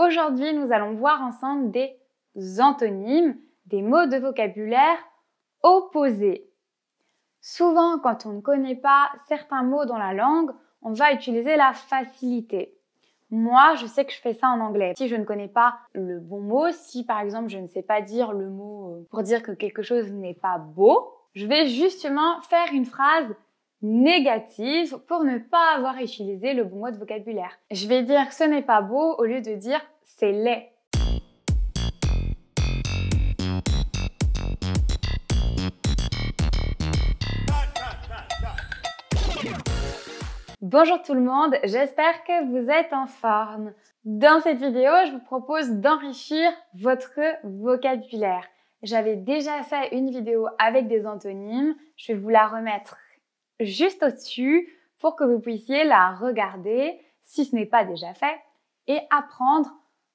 Aujourd'hui, nous allons voir ensemble des antonymes, des mots de vocabulaire opposés. Souvent, quand on ne connaît pas certains mots dans la langue, on va utiliser la facilité. Moi, je sais que je fais ça en anglais. Si je ne connais pas le bon mot, si par exemple je ne sais pas dire le mot pour dire que quelque chose n'est pas beau, je vais justement faire une phrase négative pour ne pas avoir utilisé le bon mot de vocabulaire. Je vais dire que ce n'est pas beau au lieu de dire c'est laid. Bonjour tout le monde, j'espère que vous êtes en forme. Dans cette vidéo, je vous propose d'enrichir votre vocabulaire. J'avais déjà fait une vidéo avec des antonymes, je vais vous la remettre juste au-dessus pour que vous puissiez la regarder si ce n'est pas déjà fait et apprendre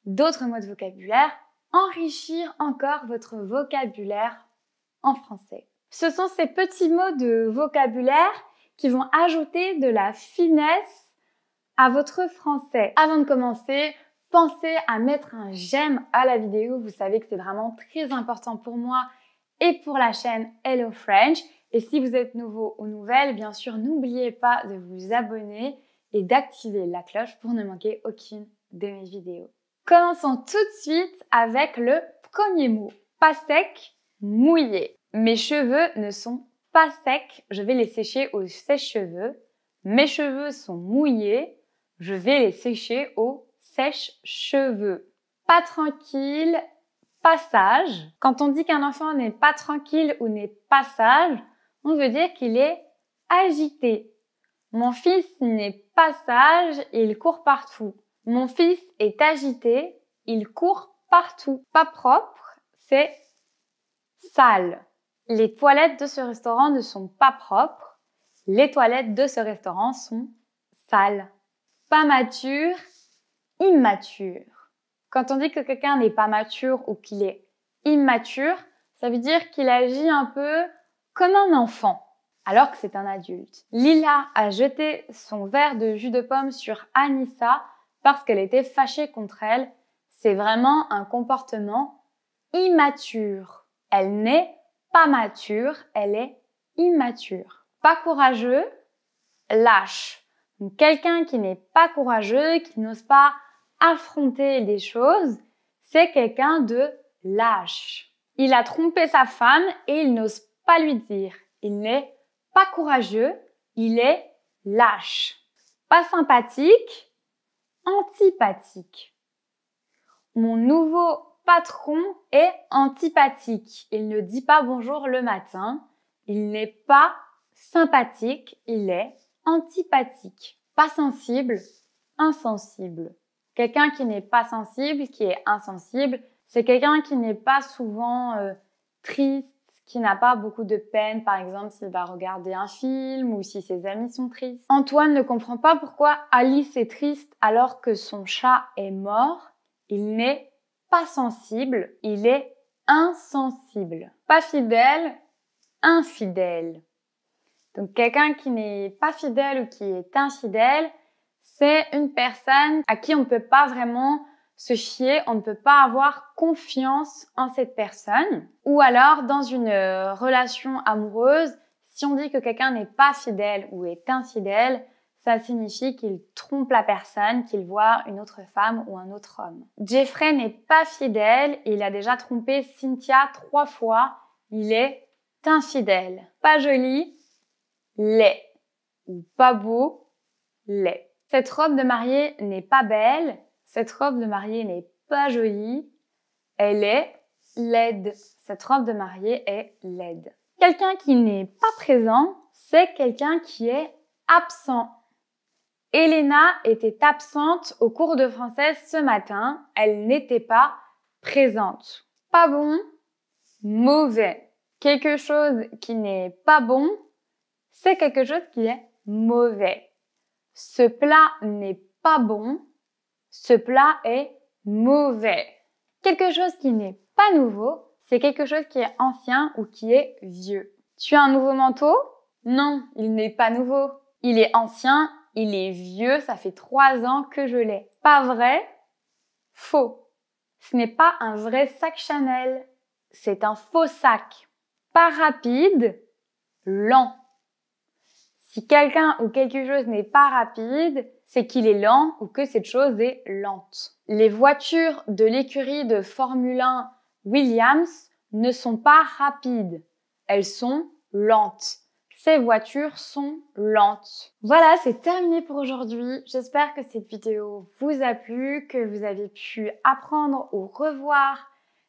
d'autres mots de vocabulaire, enrichir encore votre vocabulaire en français. Ce sont ces petits mots de vocabulaire qui vont ajouter de la finesse à votre français. Avant de commencer, pensez à mettre un j'aime à la vidéo. Vous savez que c'est vraiment très important pour moi et pour la chaîne Hello French. Et si vous êtes nouveau ou nouvelle, bien sûr, n'oubliez pas de vous abonner et d'activer la cloche pour ne manquer aucune de mes vidéos. Commençons tout de suite avec le premier mot. Pas sec, mouillé. Mes cheveux ne sont pas secs, je vais les sécher au sèche-cheveux. Mes cheveux sont mouillés, je vais les sécher au sèche-cheveux. Pas tranquille, pas sage. Quand on dit qu'un enfant n'est pas tranquille ou n'est pas sage, on veut dire qu'il est agité. Mon fils n'est pas sage, il court partout. Mon fils est agité, il court partout. Pas propre, c'est sale. Les toilettes de ce restaurant ne sont pas propres. Les toilettes de ce restaurant sont sales. Pas mature, immature. Quand on dit que quelqu'un n'est pas mature ou qu'il est immature, ça veut dire qu'il agit un peu comme un enfant, alors que c'est un adulte. Lila a jeté son verre de jus de pomme sur Anissa parce qu'elle était fâchée contre elle. C'est vraiment un comportement immature. Elle n'est pas mature, elle est immature. Pas courageux, lâche. Donc, quelqu'un qui n'est pas courageux, qui n'ose pas affronter les choses, c'est quelqu'un de lâche. Il a trompé sa femme et il n'ose pas lui dire. Il n'est pas courageux, il est lâche. Pas sympathique, antipathique. Mon nouveau patron est antipathique. Il ne dit pas bonjour le matin. Il n'est pas sympathique. Il est antipathique. Pas sensible, insensible. Quelqu'un qui n'est pas sensible, qui est insensible, c'est quelqu'un qui n'est pas souvent triste, qui n'a pas beaucoup de peine, par exemple s'il va regarder un film ou si ses amis sont tristes. Antoine ne comprend pas pourquoi Alice est triste alors que son chat est mort. Il n'est pas sensible, il est insensible. Pas fidèle, infidèle. Donc quelqu'un qui n'est pas fidèle ou qui est infidèle, c'est une personne à qui on ne peut pas vraiment se fier, on ne peut pas avoir confiance en cette personne. Ou alors dans une relation amoureuse, si on dit que quelqu'un n'est pas fidèle ou est infidèle, ça signifie qu'il trompe la personne, qu'il voit une autre femme ou un autre homme. Jeffrey n'est pas fidèle, il a déjà trompé Cynthia 3 fois, il est infidèle. Pas joli, laid. Ou pas beau, laid. Cette robe de mariée n'est pas belle, cette robe de mariée n'est pas jolie, elle est laide. Cette robe de mariée est laide. Quelqu'un qui n'est pas présent, c'est quelqu'un qui est absent. Elena était absente au cours de français ce matin. Elle n'était pas présente. Pas bon, mauvais. Quelque chose qui n'est pas bon, c'est quelque chose qui est mauvais. Ce plat n'est pas bon. Ce plat est mauvais. Quelque chose qui n'est pas nouveau, c'est quelque chose qui est ancien ou qui est vieux. Tu as un nouveau manteau? Non, il n'est pas nouveau. Il est ancien. Il est vieux, ça fait 3 ans que je l'ai. Pas vrai, Faux. Ce n'est pas un vrai sac Chanel. C'est un faux sac. Pas rapide, lent. Si quelqu'un ou quelque chose n'est pas rapide, c'est qu'il est lent ou que cette chose est lente. Les voitures de l'écurie de Formule 1 Williams ne sont pas rapides. Elles sont lentes. Ces voitures sont lentes. Voilà, c'est terminé pour aujourd'hui. J'espère que cette vidéo vous a plu, que vous avez pu apprendre ou revoir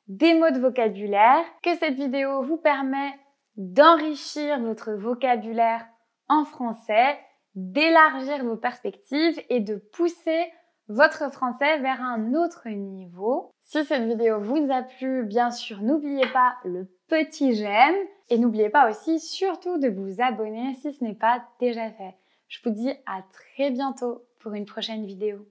des mots de vocabulaire, que cette vidéo vous permet d'enrichir votre vocabulaire en français, d'élargir vos perspectives et de pousser votre français vers un autre niveau. Si cette vidéo vous a plu, bien sûr, n'oubliez pas le petit j'aime et n'oubliez pas aussi surtout de vous abonner si ce n'est pas déjà fait. Je vous dis à très bientôt pour une prochaine vidéo.